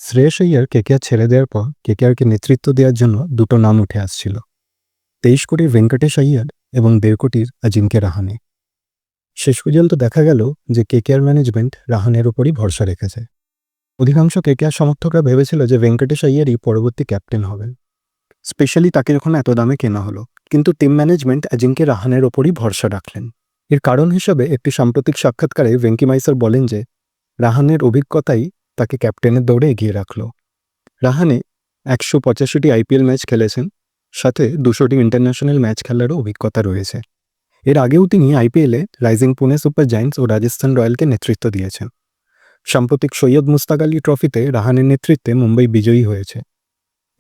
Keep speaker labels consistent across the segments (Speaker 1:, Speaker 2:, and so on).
Speaker 1: Shreyas Iyer KKR ছেড়ে দেওয়ার পর কেকেআরকে নেতৃত্ব দেওয়ার জন্য দুটো নাম উঠে আসছিল। 23 কোটির ভেঙ্কটেশ আইয়ার এবং 1.5 কোটির আজিঙ্কে রাহানে। শেষ পর্যন্ত দেখা গেল যে কেকেআর ম্যানেজমেন্ট রাহানের উপরই ভরসা রেখেছে। অধিকাংশ কেকেআর সমর্থকরা ভেবেছিল যে ভেঙ্কটেশ আইয়ারই পরবর্তী ক্যাপ্টেন হবেন, স্পেশালি তাকে যখন এত দামে কেনা হলো। কিন্তু টিম ম্যানেজমেন্ট আজিঙ্কে রাহানের ওপরই ভরসা রাখলেন। এর কারণ হিসেবে একটি সাম্প্রতিক সাক্ষাৎকারে ভেঙ্কি মাইসার বলেন যে রাহানের অভিজ্ঞতাই তাকে ক্যাপ্টেনের দৌড়ে এগিয়ে রাখল। রাহানে 185টি আইপিএল ম্যাচ খেলেছেন, সাথে 200টি ইন্টারন্যাশনাল ম্যাচ খেলারও অভিজ্ঞতা রয়েছে। এর আগেও তিনি আইপিএলে রাইজিং পুনে সুপার জায়ান্টস ও রাজস্থান রয়্যালকে নেতৃত্ব দিয়েছেন। সাম্প্রতিক সৈয়দ মুস্তাক আলী ট্রফিতে রাহানের নেতৃত্বে মুম্বাই বিজয়ী হয়েছে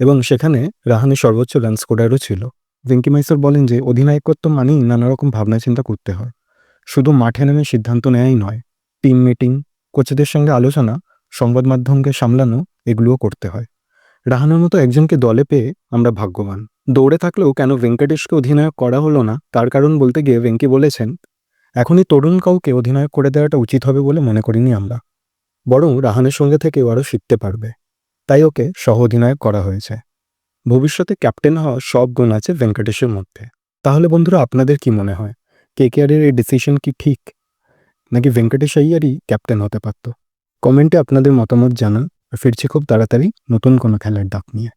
Speaker 1: এবং সেখানে রাহানে সর্বোচ্চ রান স্কোরারও ছিল। ভেঙ্কি মাইসর বলেন যে অধিনায়কত্ব মানেই নানা রকম ভাবনা চিন্তা করতে হয়, শুধু মাঠে নেমে সিদ্ধান্ত নেওয়াই নয়। টিম মিটিং, কোচদের সঙ্গে আলোচনা, সংবাদ মাধ্যমকে সামলানো, এগুলোও করতে হয়। রাহানের মতো একজনকে দলে পেয়ে আমরা ভাগ্যবান। দৌড়ে থাকলেও কেন ভেঙ্কটেশকে অধিনায়ক করা হলো না তার কারণ বলতে গিয়ে ভেঙ্কি বলেছেন, এখনই তরুণ কাউকে অধিনায়ক করে দেওয়াটা উচিত হবে বলে মনে করিনি আমরা, বরং রাহানের সঙ্গে থেকেও আরও শিখতে পারবে, তাই ওকে সহ অধিনায়ক করা হয়েছে। ভবিষ্যতে ক্যাপ্টেন হওয়ার সব গুণ আছে ভেঙ্কটেশের মধ্যে। তাহলে বন্ধুরা, আপনাদের কি মনে হয়, কেকেআরের এই ডিসিশন কি ঠিক, নাকি ভেঙ্কটেশ আইয়ারই ক্যাপ্টেন হতে পারত? কমেন্টে আপনাদের মতামত জানান। আর ফিরছি খুব তাড়াতাড়ি নতুন কোনো খেলার ডাক নিয়ে।